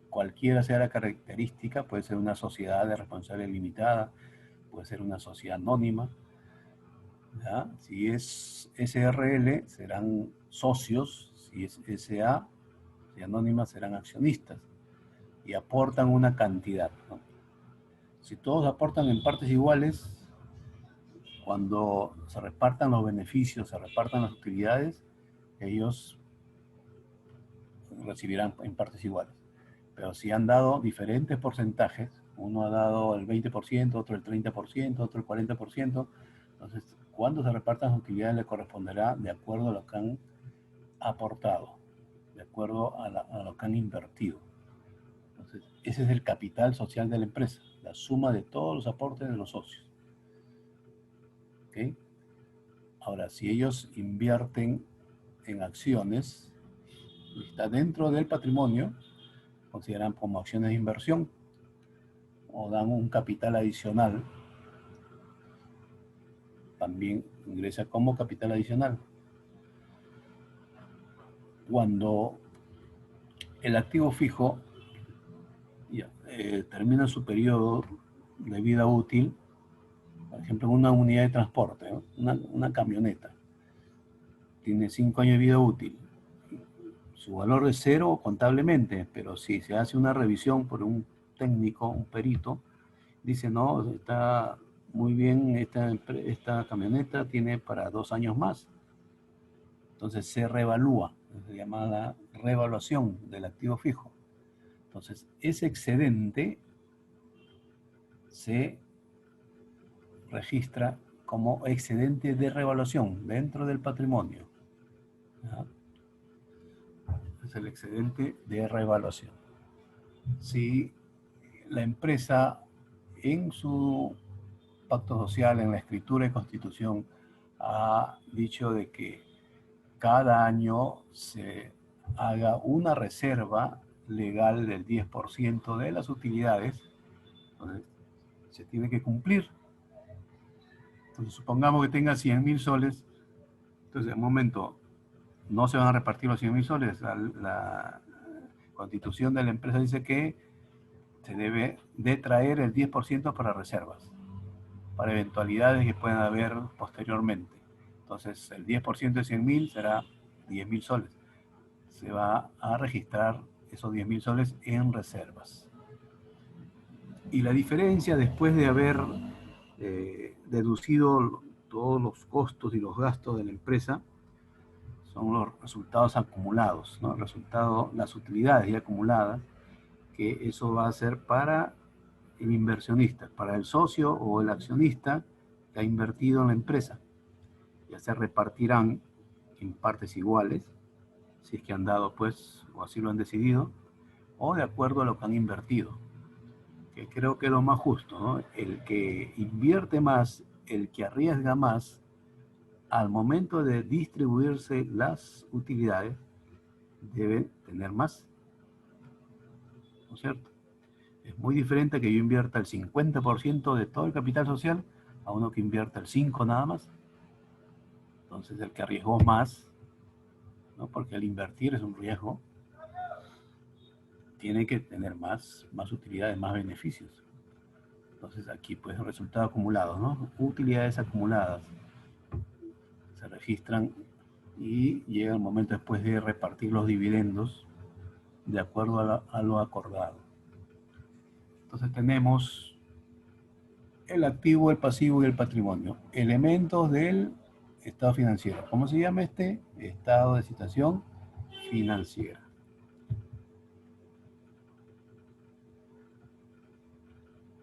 cualquiera sea la característica, puede ser una sociedad de responsabilidad limitada, puede ser una sociedad anónima, ¿ya? Si es SRL, serán socios; si es SA, si anónima, serán accionistas, y aportan una cantidad, ¿no? Si todos aportan en partes iguales, cuando se repartan los beneficios, se repartan las utilidades, ellos recibirán en partes iguales. Pero si han dado diferentes porcentajes, uno ha dado el 20%, otro el 30%, otro el 40%, entonces cuando se repartan las utilidades le corresponderá de acuerdo a lo que han aportado, de acuerdo a lo que han invertido. Entonces, ese es el capital social de la empresa, la suma de todos los aportes de los socios. ¿Okay? Ahora, si ellos invierten en acciones, está dentro del patrimonio, consideran como acciones de inversión, o dan un capital adicional, también ingresa como capital adicional. Cuando el activo fijo termina su periodo de vida útil, por ejemplo, una unidad de transporte, ¿no?, una camioneta, tiene 5 años de vida útil, su valor es 0 contablemente, pero si se hace una revisión por un técnico, un perito, dice, no, está muy bien, esta camioneta tiene para 2 años más. Entonces se revalúa, se llama la revaluación del activo fijo. Entonces ese excedente se registra como excedente de revaluación dentro del patrimonio, ¿ya? Es el excedente de revaluación. Si la empresa en su pacto social, en la escritura y constitución, ha dicho de que cada año se haga una reserva legal del 10% de las utilidades, entonces se tiene que cumplir. Entonces supongamos que tenga 100.000 soles, entonces en un momento no se van a repartir los 100.000 soles. La constitución de la empresa dice que se debe de traer el 10% para reservas, para eventualidades que puedan haber posteriormente. Entonces el 10% de 100.000 será 10.000 soles. Se va a registrar esos 10.000 soles en reservas. Y la diferencia, después de haber deducido todos los costos y los gastos de la empresa, son los resultados acumulados, ¿no? El resultado, las utilidades ya acumuladas, que eso va a ser para el inversionista, para el socio o el accionista que ha invertido en la empresa. Ya se repartirán en partes iguales, si es que han dado, pues, o así lo han decidido, o de acuerdo a lo que han invertido, que creo que es lo más justo, ¿no? El que invierte más, el que arriesga más, al momento de distribuirse las utilidades, deben tener más, ¿no es cierto? Es muy diferente que yo invierta el 50% de todo el capital social a uno que invierta el 5% nada más. Entonces el que arriesgó más, ¿no? Porque el invertir es un riesgo, tiene que tener más utilidades, más beneficios. Entonces aquí pues el resultado acumulado, ¿no? Utilidades acumuladas se registran y llega el momento después de repartir los dividendos de acuerdo a lo acordado. Entonces tenemos el activo, el pasivo y el patrimonio. Elementos del estado financiero. ¿Cómo se llama este? Estado de situación financiera.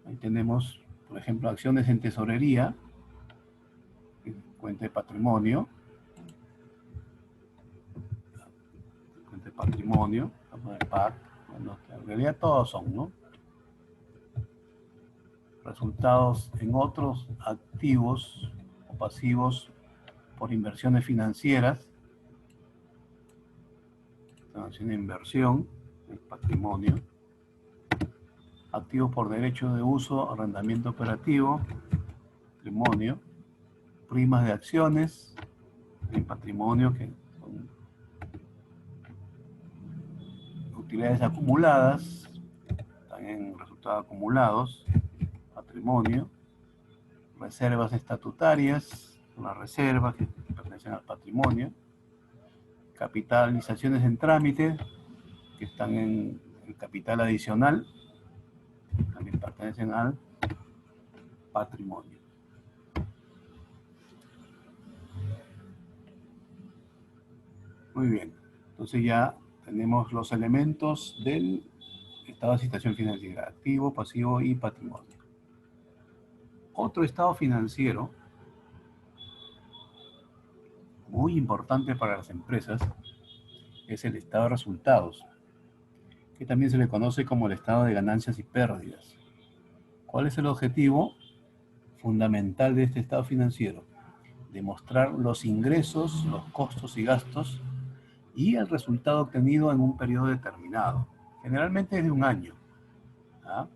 Ahí tenemos, por ejemplo, acciones en tesorería, cuenta de patrimonio, cuenta de patrimonio, PAC, bueno, en realidad todos son, ¿no? Resultados en otros activos o pasivos por inversiones financieras, una inversión, el patrimonio, activos por derecho de uso, arrendamiento operativo, patrimonio, primas de acciones, el patrimonio, que son utilidades acumuladas, también resultados acumulados, patrimonio, reservas estatutarias, las reservas que pertenecen al patrimonio, capitalizaciones en trámite, que están en el capital adicional, también pertenecen al patrimonio. Muy bien, entonces ya tenemos los elementos del estado de situación financiera, activo, pasivo y patrimonio. Otro estado financiero muy importante para las empresas es el estado de resultados, que también se le conoce como el estado de ganancias y pérdidas. ¿Cuál es el objetivo fundamental de este estado financiero? Demostrar los ingresos, los costos y gastos y el resultado obtenido en un periodo determinado. Generalmente es de un año. ¿Ah?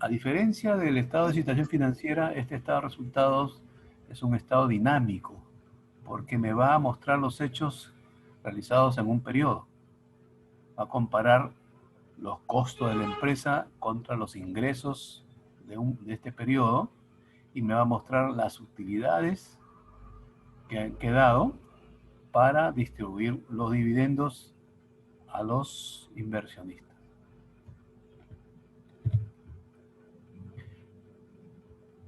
A diferencia del estado de situación financiera, este estado de resultados es un estado dinámico, porque me va a mostrar los hechos realizados en un periodo. Va a comparar los costos de la empresa contra los ingresos de este periodo y me va a mostrar las utilidades que han quedado para distribuir los dividendos a los inversionistas.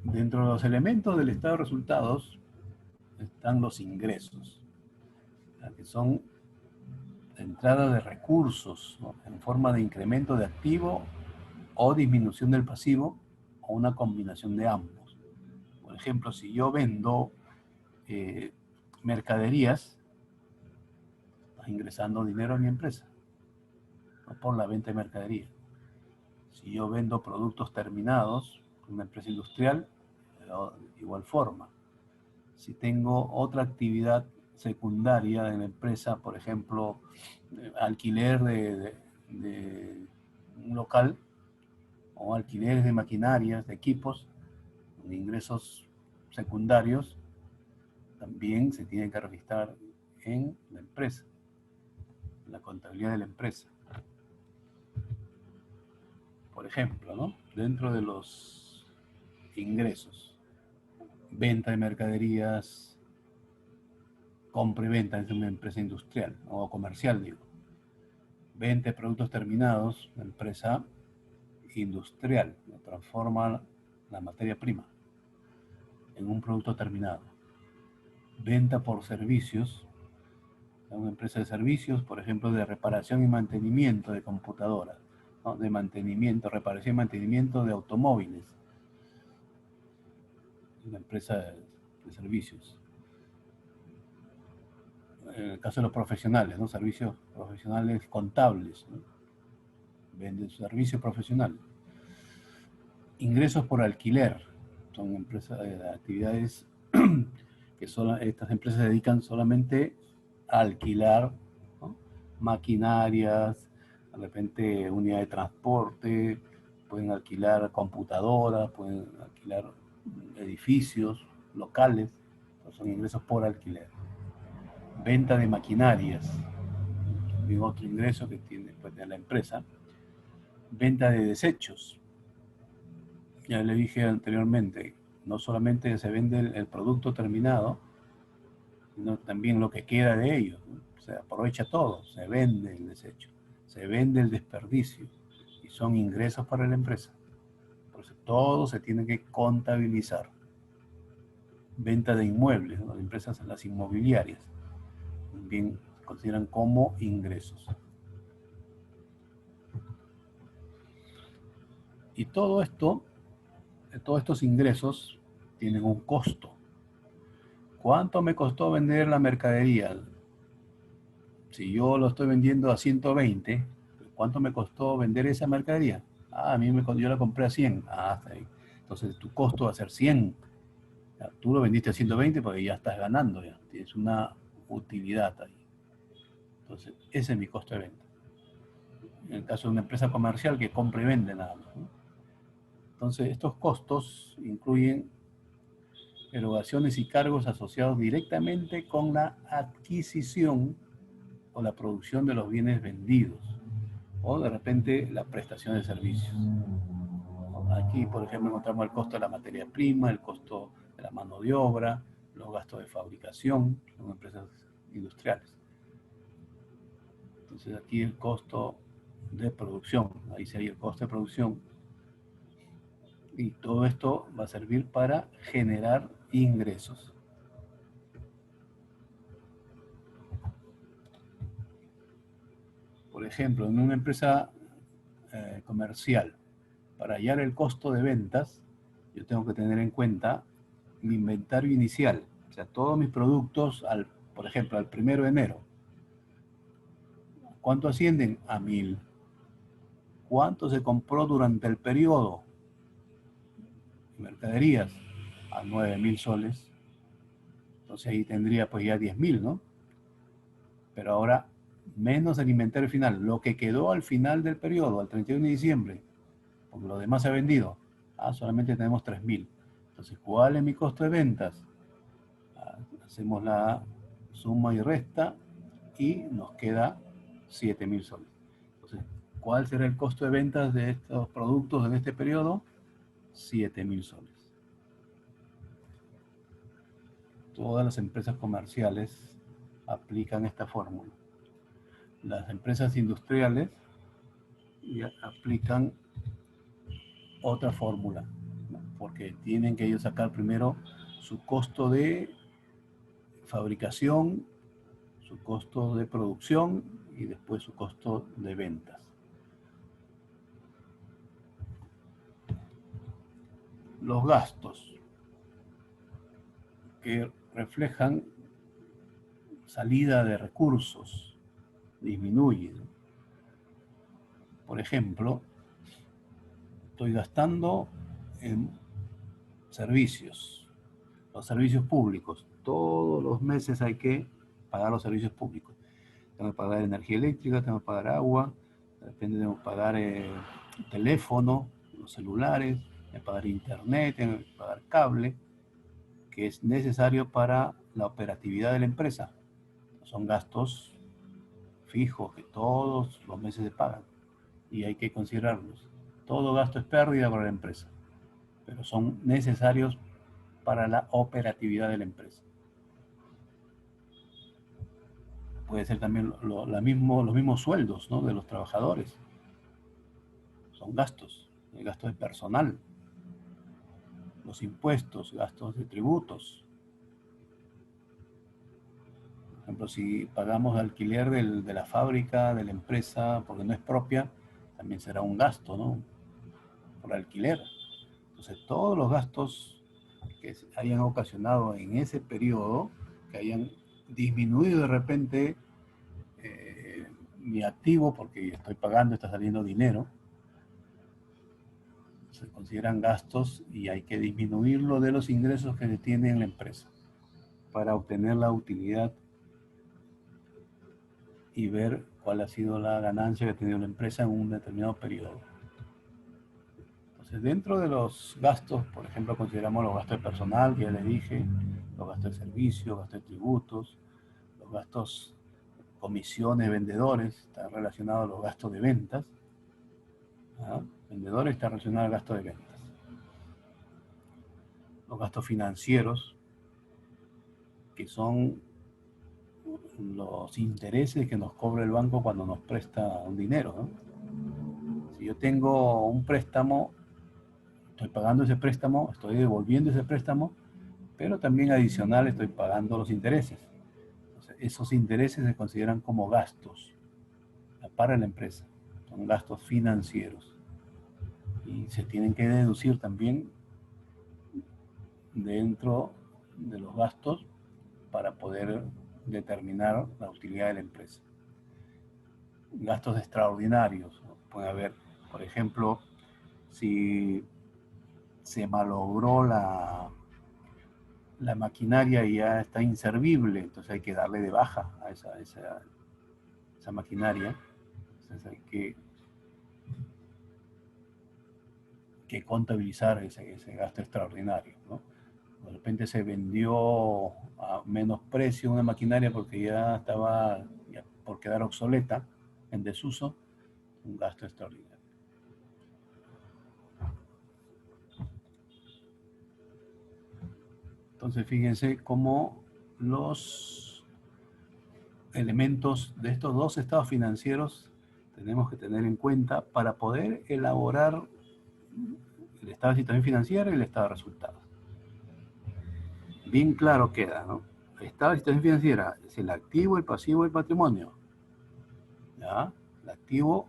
Dentro de los elementos del estado de resultados están los ingresos, que son entrada de recursos, ¿no? En forma de incremento de activo o disminución del pasivo o una combinación de ambos. Por ejemplo, si yo vendo mercaderías, estás ingresando dinero a mi empresa, ¿no? Por la venta de mercadería. Si yo vendo productos terminados, una empresa industrial, de igual forma. Si tengo otra actividad secundaria en la empresa, por ejemplo, alquiler de un local o alquileres de maquinarias, de equipos, de ingresos secundarios, también se tienen que registrar en la empresa, en la contabilidad de la empresa. Por ejemplo, ¿no? Dentro de los ingresos, venta de mercaderías, compra y venta es una empresa industrial o comercial, digo. Venta de productos terminados, una empresa industrial, transforma la materia prima en un producto terminado. Venta por servicios, una empresa de servicios, por ejemplo, de reparación y mantenimiento de computadoras, ¿no? De mantenimiento, reparación y mantenimiento de automóviles, una empresa de servicios. En el caso de los profesionales, ¿no? Servicios profesionales contables, ¿no? Venden servicio profesional. Ingresos por alquiler, son empresas de actividades que estas empresas se dedican solamente a alquilar, ¿no?, maquinarias, de repente unidades de transporte, pueden alquilar computadoras, pueden alquilar edificios, locales, son ingresos por alquiler. Venta de maquinarias, también otro ingreso que tiene pues, de la empresa. Venta de desechos. Ya le dije anteriormente, no solamente se vende el producto terminado, sino también lo que queda de ello. Se aprovecha todo, se vende el desecho, se vende el desperdicio y son ingresos para la empresa. Por eso todo se tiene que contabilizar. Venta de inmuebles, ¿no?, las empresas, las inmobiliarias, también se consideran como ingresos. Y todo esto, todos estos ingresos tienen un costo. ¿Cuánto me costó vender la mercadería? Si yo lo estoy vendiendo a 120, ¿cuánto me costó vender esa mercadería? Ah, yo la compré a 100. Ah, está bien. Entonces tu costo va a ser 100. Tú lo vendiste a 120 porque ya estás ganando, ya tienes una utilidad ahí. Entonces, ese es mi costo de venta. En el caso de una empresa comercial que compra y vende nada más, ¿no? Entonces, estos costos incluyen erogaciones y cargos asociados directamente con la adquisición o la producción de los bienes vendidos, o de repente la prestación de servicios. Aquí, por ejemplo, encontramos el costo de la materia prima, el costo de la mano de obra, los gastos de fabricación, son empresas industriales. Entonces aquí el costo de producción, ahí sería el costo de producción. Y todo esto va a servir para generar ingresos. Por ejemplo, en una empresa comercial, para hallar el costo de ventas, yo tengo que tener en cuenta mi inventario inicial, o sea, todos mis productos, por ejemplo, al 1 de enero. ¿Cuánto ascienden? A 1000. ¿Cuánto se compró durante el periodo? Mercaderías, a 9000 soles. Entonces ahí tendría pues ya 10.000, ¿no? Pero ahora, menos el inventario final, lo que quedó al final del periodo, al 31 de diciembre, porque lo demás se ha vendido. Ah, solamente tenemos 3000. Entonces, ¿cuál es mi costo de ventas? Hacemos la suma y resta y nos queda 7000 soles. Entonces, ¿cuál será el costo de ventas de estos productos en este periodo? 7000 soles. Todas las empresas comerciales aplican esta fórmula. Las empresas industriales ya aplican otra fórmula, ¿no?, porque tienen que ellos sacar primero su costo de fabricación, su costo de producción y después su costo de ventas. Los gastos que reflejan salida de recursos disminuyen. Por ejemplo, estoy gastando en servicios, los servicios públicos. Todos los meses hay que pagar los servicios públicos. Tengo que pagar energía eléctrica, tengo que pagar agua, de repente tengo que pagar teléfono, los celulares, tengo que pagar internet, tengo que pagar cable, que es necesario para la operatividad de la empresa. Son gastos fijos que todos los meses se pagan y hay que considerarlos. Todo gasto es pérdida para la empresa, pero son necesarios para la operatividad de la empresa. Puede ser también los mismos sueldos, ¿no?, de los trabajadores. Son gastos, el gasto de personal, los impuestos, gastos de tributos. Por ejemplo, si pagamos alquiler de la fábrica, de la empresa, porque no es propia, también será un gasto, ¿no?, por alquiler. Entonces, todos los gastos que hayan ocasionado en ese periodo, que hayan disminuido de repente mi activo, porque estoy pagando, está saliendo dinero, se consideran gastos y hay que disminuirlo de los ingresos que se tiene en la empresa. para obtener la utilidad y ver cuál ha sido la ganancia que ha tenido la empresa en un determinado periodo. Entonces, dentro de los gastos, por ejemplo, consideramos los gastos de personal, que ya les dije, los gastos de servicio, gastos de tributos, los gastos, comisiones, vendedores, están relacionados a los gastos de ventas. ¿Ah? Vendedores está relacionado al gasto de ventas. Los gastos financieros, que son los intereses que nos cobra el banco cuando nos presta un dinero, ¿no? Si yo tengo un préstamo, estoy pagando ese préstamo, estoy devolviendo ese préstamo, pero también adicional estoy pagando los intereses. Entonces, esos intereses se consideran como gastos para la empresa, son gastos financieros y se tienen que deducir también dentro de los gastos para poder determinar la utilidad de la empresa. Gastos extraordinarios, puede haber, por ejemplo, si se malogró la maquinaria y ya está inservible, entonces hay que darle de baja a esa maquinaria. Entonces hay que contabilizar ese gasto extraordinario, ¿no? De repente se vendió a menos precio una maquinaria porque ya estaba por quedar obsoleta, en desuso, un gasto extraordinario. Entonces fíjense cómo los elementos de estos dos estados financieros tenemos que tener en cuenta para poder elaborar el estado de situación financiera y el estado de resultados. Bien claro queda, ¿no? El estado de situación financiera es el activo, el pasivo y el patrimonio. ¿Ya? El activo,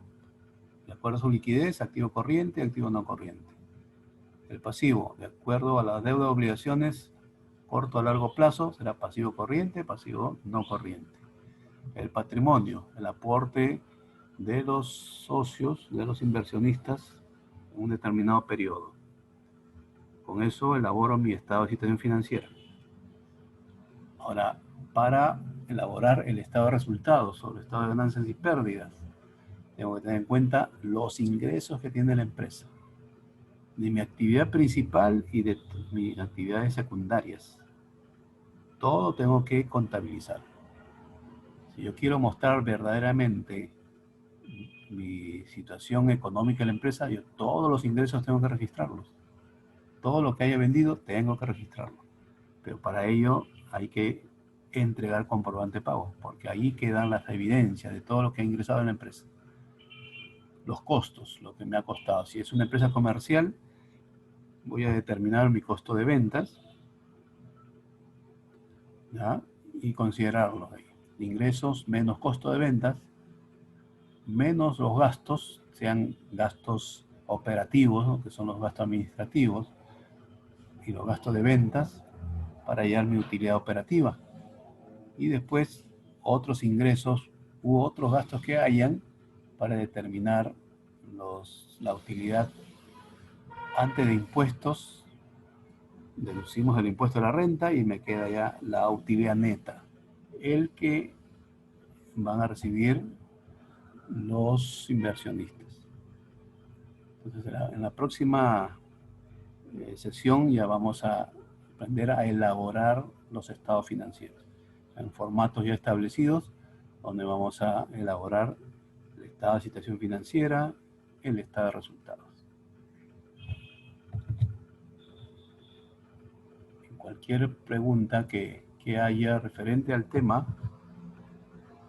de acuerdo a su liquidez, activo corriente, activo no corriente. El pasivo, de acuerdo a las deudas obligaciones, corto a largo plazo, será pasivo corriente, pasivo no corriente. El patrimonio, el aporte de los socios, de los inversionistas en un determinado periodo. Con eso elaboro mi estado de situación financiera. Ahora, para elaborar el estado de resultados sobre el estado de ganancias y pérdidas, tengo que tener en cuenta los ingresos que tiene la empresa, de mi actividad principal y de mis actividades secundarias. Todo tengo que contabilizar. Si yo quiero mostrar verdaderamente mi situación económica de la empresa, yo todos los ingresos tengo que registrarlos. Todo lo que haya vendido tengo que registrarlo. Pero para ello hay que entregar comprobante de pago, porque ahí quedan las evidencias de todo lo que ha ingresado en la empresa. Los costos, lo que me ha costado. Si es una empresa comercial, voy a determinar mi costo de ventas, ¿ya? Y considerarlo ahí. Ingresos menos costo de ventas, menos los gastos, sean gastos operativos, ¿no? Que son los gastos administrativos, y los gastos de ventas para hallar mi utilidad operativa. Y después otros ingresos u otros gastos que hayan para determinar la utilidad antes de impuestos. Deducimos el impuesto a la renta y me queda ya la utilidad neta, el que van a recibir los inversionistas. Entonces, en la próxima sesión ya vamos a aprender a elaborar los estados financieros en formatos ya establecidos, donde vamos a elaborar el estado de situación financiera, el estado de resultados. Cualquier pregunta que haya referente al tema,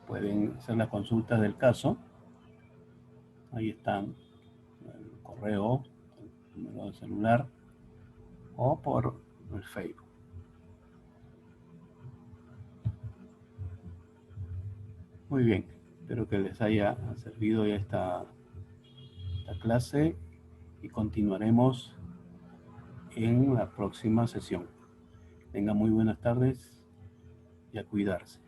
pueden hacer las consultas del caso. Ahí están el correo, el número de celular o por el Facebook. Muy bien, espero que les haya servido ya esta clase y continuaremos en la próxima sesión. Tengan muy buenas tardes y a cuidarse.